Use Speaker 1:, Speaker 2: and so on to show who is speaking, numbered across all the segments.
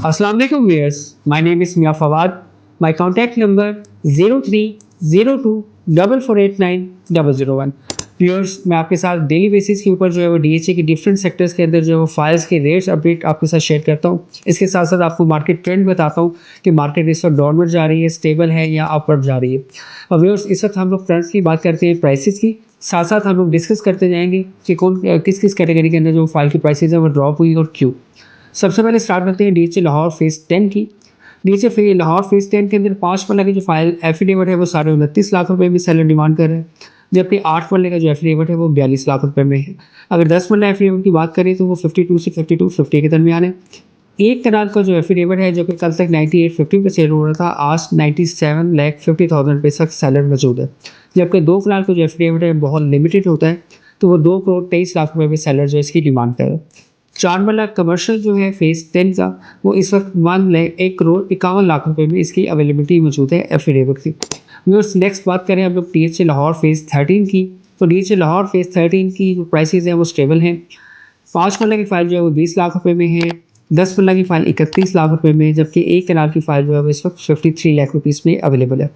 Speaker 1: Assalamu alaikum viewers. My name is Mia Fawad. My contact number 03024489 001. Viewers मैं आपके साथ daily basis के ऊपर जो है वो डीएचए के डिफरेंट सेक्टर्स के अंदर जो है वो फाइल्स के रेट्स अपडेट आपके साथ शेयर करता हूँ। इसके साथ साथ आपको मार्केट ट्रेंड बताता हूँ कि मार्केट इस वक्त डाउनवर्ड जा रही है, स्टेबल है या अपवर्ड जा रही है। और व्यूअर्स इस वक्त हम लोग ट्रेंड्स की बात करते हैं, प्राइसेस की, साथ साथ हम लोग डिस्कस करते जाएंगे कि कौन किस किस कैटेगरी के अंदर जो फाइल की प्राइसेस है वो ड्रॉप हुई और क्यों। सबसे पहले स्टार्ट करते हैं डीएचए लाहौर फेज 10 की। डीएचए फिर लाहौर फेज 10 के अंदर 5 पन्ना की जो फाइल एफिडेविट है वो 29.5 लाख रुपए में सेलर डिमांड कर रहे हैं, जबकि 8 पन्ने का जो एफिडेविट है वो 42 लाख रुपए में है। अगर 10 पन्ना एफिडेविट की बात करें तो वो 52 से 5250 के दरमियान है। एक कनाल का जो एफिडेविट है जो कि कल तक 9850 पे सेल हो रहा था, आज 97,50,000 रुपये तक सेलर मौजूद है। जबकि 2 कनाल का जो एफिडेविट है बहुत लिमिटेड होता है, तो वो 2,23,00,000 रुपये में सेलर जो इसकी डिमांड कर रहा है। 4 वाला कमर्शियल जो है फेज 10 का वो इस वक्त 1,51,00,000 रुपये में इसकी अवेलेबिलिटी मौजूद है एफिडेविट की। व्यूअर्स नेक्स्ट बात करें हम लोग डीएचए लाहौर फेज 13 की, तो डीएचए लाहौर फेज 13 की जो प्राइसेस हैं वो स्टेबल हैं। 5 पन्ना की फाइल जो है वो 20 लाख रुपए में है, 10 पन्ना की फाइल 31 लाख रुपए में, जबकि एक कनाल की फाइल जो है वो इस वक्त 53 लाख रुपीज़ में अवेलेबल है।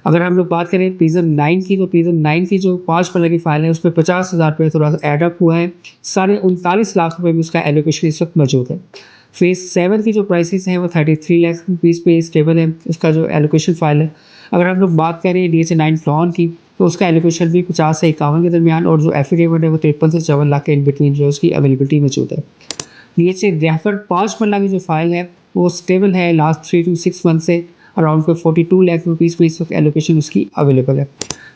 Speaker 1: अगर हम लोग बात करें प्रिज्म 9 की, तो प्रिज्म 9 की जो 5 पन्ना की फाइल है उसमें 50,000 रुपये थोड़ा सा एडअप हुआ है, 39.5 लाख रुपये में उसका एलोकेशन इस वक्त मौजूद है। फेज 7 की जो प्राइसेस हैं वो 33 लाख रुपीज़ पे स्टेबल है उसका जो एलोकेशन फाइल है। अगर हम लोग बात करें डीएचए 9 फ्लॉन की, तो उसका एलोकेशन भी 50 से 51 के दरमियान, और जो एफिडेविट है वो 53 से 54 लाख के इन बिटवीन जो उसकी अवेलेबिलिटी मौजूद है। डीएचए रेफर 5 पन्ना की जो फाइल है वो स्टेबल है, लास्ट 3 to 6 मंथ से अराउंड 42 लाख रुपीज़ में इस वक्त एलोकेशन उसकी अवेलेबल है।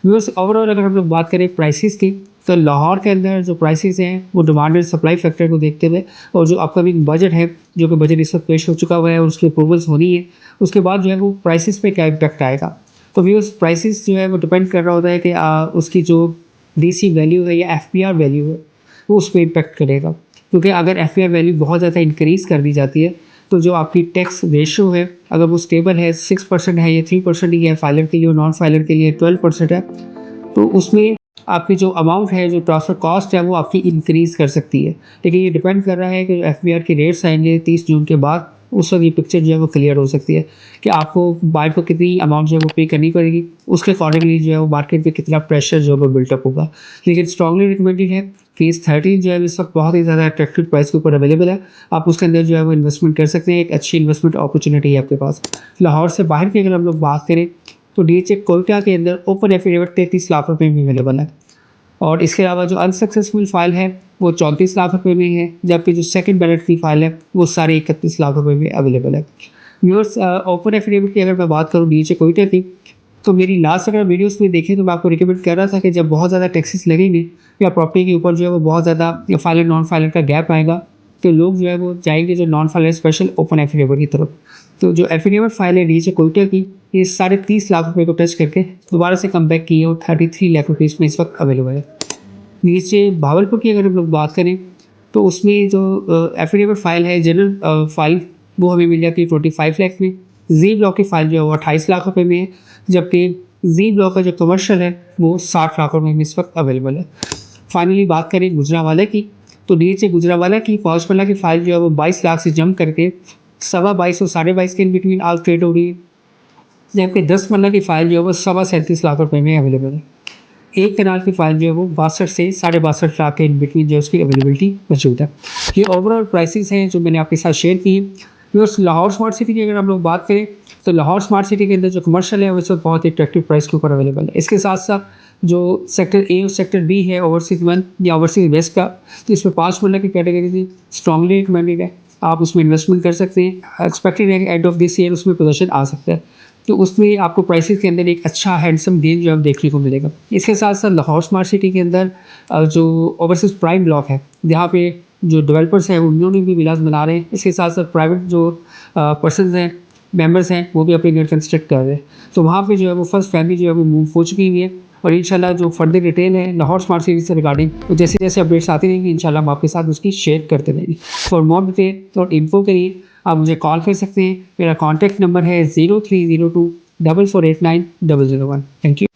Speaker 1: व्यूअर्स ओवरऑल अगर हम लोग बात करें प्राइसेस की, तो लाहौर के अंदर जो प्राइसेस हैं वो डिमांड एंड सप्लाई फैक्टर को देखते हुए, और जो अपकमिंग बजट है जो कि बजट इस वक्त पेश हो चुका हुआ है और उसकी अप्रूवल्स होनी है, उसके बाद जो है वो प्राइसेस पे क्या इम्पैक्ट आएगा। तो व्यूअर्स प्राइसेस जो है वो डिपेंड कर रहा होता है कि उसकी जो डीसी वैल्यू है या एफपीआर वैल्यू है वो उस पर इम्पैक्ट करेगा, क्योंकि अगर एफपीआर वैल्यू बहुत ज़्यादा इंक्रीज़ कर दी जाती है तो जो आपकी टैक्स रेशियो है अगर वो स्टेबल है 6% है या 3% ही है फाइलर के लिए, और नॉन फाइलर के लिए 12% है, तो उसमें आपकी जो अमाउंट है, जो ट्रांसफ़र कॉस्ट है वो आपकी इंक्रीज़ कर सकती है। लेकिन ये डिपेंड कर रहा है कि एफबीआर के रेट्स आएंगे 30 जून के बाद, उस वक्त ये पिक्चर जो है वो क्लियर हो सकती है कि आपको बाइक को कितनी अमाउंट जो है वो पे करनी पड़ेगी, उसके अकॉर्डिंगली जो है वो मार्केट पे कितना प्रेशर जो है वो बिल्टअप होगा। लेकिन स्ट्रांगली रिकमेंडेड है। फेज 13 जो है इस वक्त बहुत ही ज़्यादा अट्रैक्टिव प्राइस के ऊपर अवेलेबल है, आप उसके अंदर जो है वो इन्वेस्टमेंट कर सकते हैं, एक अच्छी इन्वेस्टमेंट अपॉर्चुनिटी है आपके पास। लाहौर से बाहर की अगर हम लोग बात करें तो डीएचए कोयटा के अंदर ओपन एफिडेविट 33 लाख रुपये में अवेलेबल है, और इसके अलावा जो अनसक्सेसफुल फाइल है वो 34 लाख रुपये में है, जबकि जो सेकंड बैलेट की फाइल है वो सारे 31 लाख रुपये में अवेलेबल है। व्यूअर्स ओपन एफिडेविट की अगर मैं बात करूँ डीएचए कोयटा की, तो मेरी लास्ट अगर वीडियोस में देखें तो मैं आपको रिकमेंड कर रहा था कि जब बहुत ज़्यादा टैक्सेस लगेंगे या प्रॉपर्टी के ऊपर जो है वो बहुत ज़्यादा फाइलर नॉन फाइलर का गैप आएगा, तो लोग जो है वो जाएंगे जो non filer special open affidavit की तरफ। तो जो एफिडेविट फाइल है डीएचए कोयटा की, ये 30.5 लाख रुपये को टच करके दोबारा से कम बैक की है और 33 लाख रुपीज़ में इस वक्त अवेलेबल है। नीचे भावलपुर की अगर हम लोग बात करें तो उसमें जो एफिडेविट फाइल है जनरल फाइल वो हमें मिल जाती है 25 लाख में। जी ब्लॉक की फाइल जो है वो 28 लाख रुपये में है, जबकि जी ब्लॉक का जो कमर्शियल है वो 60 लाख रुपये में इस वक्त अवेलेबल है। फाइनली बात करें गुजरावाला की, तो डीएचए गुजरावाला की 5 पन्ना की फाइल जो है वो 22 लाख से जंप करके 22.25 और 22.5 के इन बिटवीन आज ट्रेड हो रही है, जबकि 10 पन्ना की फाइल जो है वो 37.5 लाख रुपये में अवेलेबल है। एक कनाल की फाइल जो है वो 62 से 62.5 लाख के इन बिटवीन जो उसकी अवेलेबिलिटी मौजूद है। ये ओवरऑल प्राइसेस हैं जो मैंने आपके साथ शेयर की है। व्यूअर्स लाहौर स्मार्ट सिटी की अगर हम लोग बात करें तो लाहौर स्मार्ट सिटी के अंदर जो कमर्शियल है वो इस वक्त बहुत ही अट्रैक्टिव प्राइस के ऊपर अवेलेबल है। इसके साथ साथ जो सेक्टर ए और सेक्टर बी है ओवरसीज 1 या ओवरसीज वेस्ट का, तो इसमें 5 पन्ना की कैटेगरी थी, स्ट्रॉन्गली रिकमेंडेड है, आप उसमें इन्वेस्टमेंट कर सकते हैं। एक्सपेक्टेड है कि एंड ऑफ दिस ईयर उसमें पोजीशन आ सकता है, तो उसमें आपको प्राइसेस के अंदर एक अच्छा हैंडसम गेन जो है देखने को मिलेगा। इसके साथ साथ लाहौर स्मार्ट सिटी के अंदर जो ओवरसीज प्राइम ब्लॉक है जहाँ पे जो डेवलपर्स हैं उन्होंने भी विलास बना रहे हैं, इसके साथ साथ प्राइवेट जो पर्सन हैं मेंबर्स हैं वो भी अपने घर कंस्ट्रक्ट कर रहे हैं, तो वहाँ पे जो है वो फर्स्ट फैमिली जो है वो मूव हो चुकी हुई है। और इंशाल्लाह जो फर्दर डिटेल है लाहौर स्मार्ट सिटी से रिगार्डिंग, तो जैसे जैसे अपडेट्स आती रहेंगी इंशाल्लाह हम आपके साथ उसकी शेयर करते रहेंगे। फॉर मोर डिटेल और इन्फो के लिए आप मुझे कॉल कर सकते हैं, मेरा कॉन्टैक्ट नंबर है 0302 4489 001। Thank you.